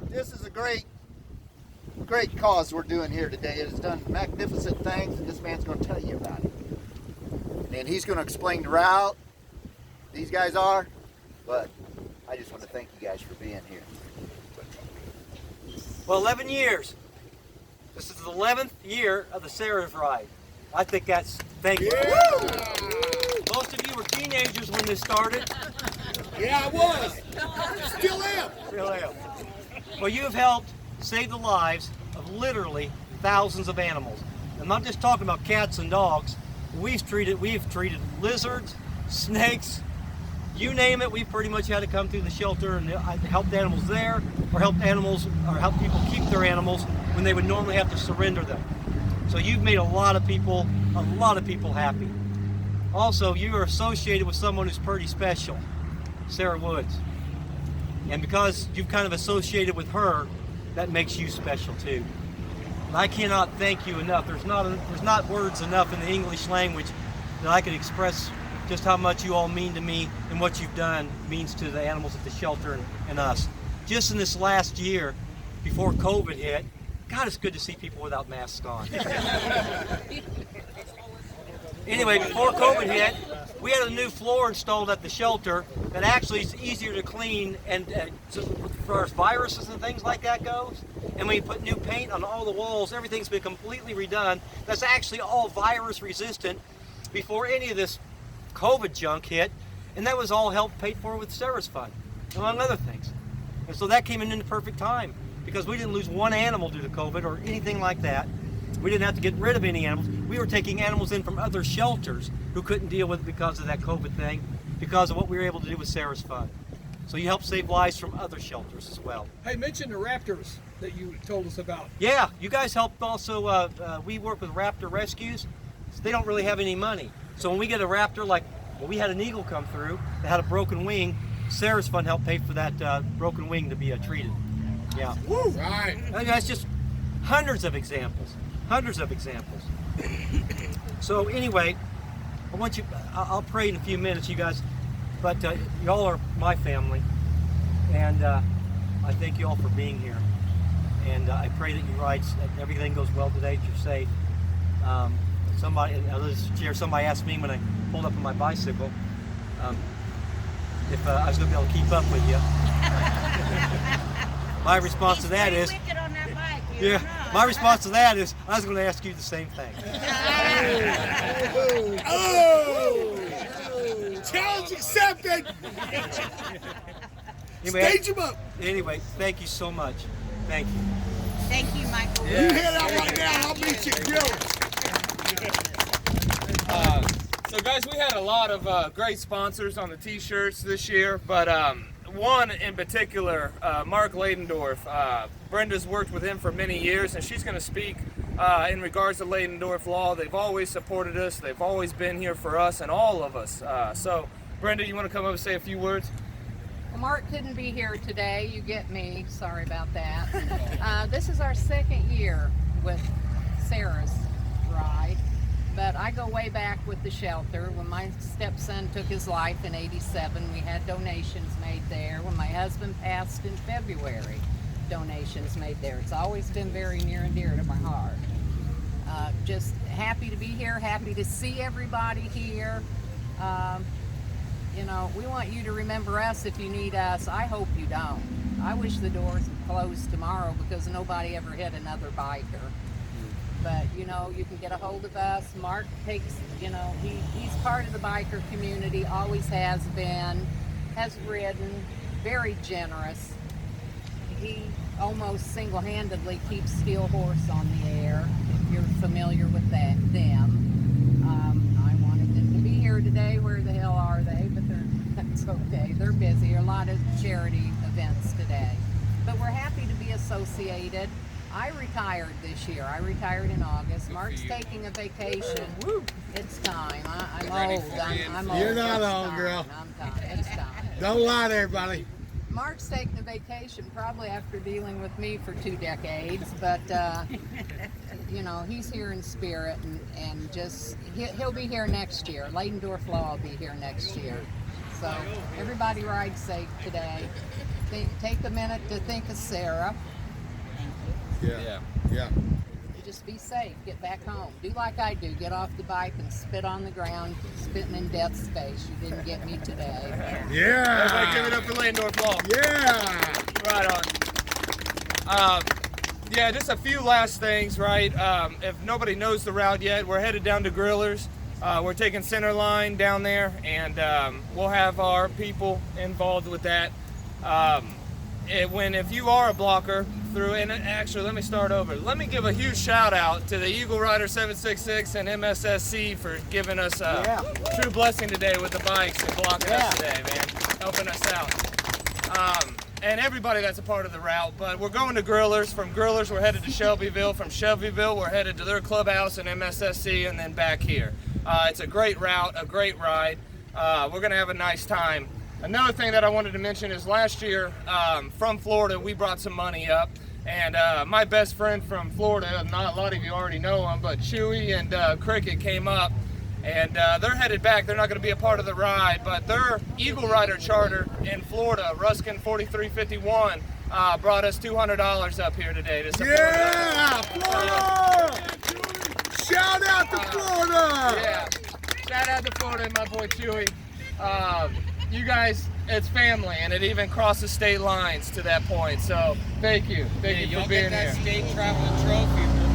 this is a great cause we're doing here today. It has done magnificent things, and this man's going to tell you about it. And he's going to explain the route. These guys are, but I just want to thank you guys for being here. Well, 11 years. This is the 11th year of the Sara's ride. I think that's, thank you. Yeah. Most of you were teenagers when this started. Yeah, I was. Still am. Still am. Well, you have helped save the lives of literally thousands of animals. I'm not just talking about cats and dogs. We've treated lizards, snakes, you name it. We've pretty much had to come through the shelter and help the animals there, or help people keep their animals when they would normally have to surrender them. So you've made a lot of people happy. Also, you are associated with someone who's pretty special, Sara Woods. And because you've kind of associated with her, that makes you special too. And I cannot thank you enough. There's not words enough in the English language that I could express just how much you all mean to me and what you've done means to the animals at the shelter and us. Just in this last year, before COVID hit, God, it's good to see people without masks on. Anyway, before COVID hit, we had a new floor installed at the shelter that actually is easier to clean and so for as viruses and things like that goes. And we put new paint on all the walls. Everything's been completely redone. That's actually all virus resistant before any of this COVID junk hit. And that was all helped paid for with Sara's fund, among other things. And so that came in the perfect time because we didn't lose one animal due to COVID or anything like that. We didn't have to get rid of any animals. We were taking animals in from other shelters who couldn't deal with it because of that COVID thing, because of what we were able to do with Sara's fund. So you helped save lives from other shelters as well. Hey, mention the raptors that you told us about. Yeah, you guys helped also. We work with raptor rescues. So they don't really have any money. So when we get a raptor, like we had an eagle come through that had a broken wing, Sara's fund helped pay for that broken wing to be treated. Yeah. Woo. Right. That's just hundreds of examples. Hundreds of examples. So anyway, I'll pray in a few minutes, you guys, but y'all are my family, and I thank you all for being here. And I pray that that everything goes well today, that you're safe. Somebody asked me when I pulled up on my bicycle if I was going to be able to keep up with you. My response to that is, my response to that is, I was going to ask you the same thing. Oh! Challenge accepted! Stage him up! Anyway, thank you so much. Thank you. Thank you, Michael. You head out right now, I'll meet you at Grills. So guys, we had a lot of great sponsors on the t-shirts this year, but one in particular, Mark Ladendorf. Brenda's worked with him for many years, and she's going to speak in regards to Ladendorf Law. They've always supported us. They've always been here for us and all of us. So, Brenda, you want to come up and say a few words? Well, Mark couldn't be here today. You get me. Sorry about that. This is our second year with Sara's ride, but I go way back with the shelter. When my stepson took his life in '87, we had donations made there. When my husband passed in February, donations made there. It's always been very near and dear to my heart. Just happy to be here, happy to see everybody here. You know, we want you to remember us if you need us. I hope you don't. I wish the doors closed tomorrow because nobody ever hit another biker. But, you know, you can get a hold of us. Mark takes, you know, he's part of the biker community, always has been, has ridden, very generous. He almost single-handedly keeps Steel Horse on the air, if you're familiar with them. I wanted them to be here today. Where the hell are they? But that's okay. They're busy. A lot of charity events today. But we're happy to be associated. I retired this year. I retired in August. Mark's taking a vacation. It's time. I'm old. I'm old. You're not old, girl. I'm time. It's time. Don't lie to everybody. Mark's taking a vacation probably after dealing with me for 2 decades, but you know, he's here in spirit, and just he'll be here next year. Ladendorf Law will be here next year. So everybody ride safe today. Take a minute to think of Sarah. Yeah. Yeah. Just be safe. Get back home. Do like I do. Get off the bike and spit on the ground, spitting in death's face. You didn't get me today. Yeah. Everybody give it up for Landorf Law. Yeah. Right on. Yeah, just a few last things, right? If nobody knows the route yet, we're headed down to Grillers. We're taking center line down there, and we'll have our people involved with that. If you are a blocker through, and actually, let me start over. Let me give a huge shout out to the Eagle Rider 766 and MSSC for giving us a true blessing today with the bikes and blocking us today, man, helping us out. And everybody that's a part of the route. But we're going to Grillers. From Grillers, we're headed to Shelbyville. From Shelbyville, we're headed to their clubhouse and MSSC, and then back here. It's a great route, a great ride. We're going to have a nice time. Another thing that I wanted to mention is last year from Florida, we brought some money up. And my best friend from Florida, not a lot of you already know him, but Chewy and Cricket came up. And they're headed back. They're not going to be a part of the ride, but their Eagle Rider charter in Florida, Ruskin 4351, brought us $200 up here today to support Yeah. Florida. Shout out to Florida. Yeah. Shout out to Florida and my boy Chewy. You guys, it's family, and it even crosses state lines to that point. So thank you. Thank you for being here. State traveling trophy.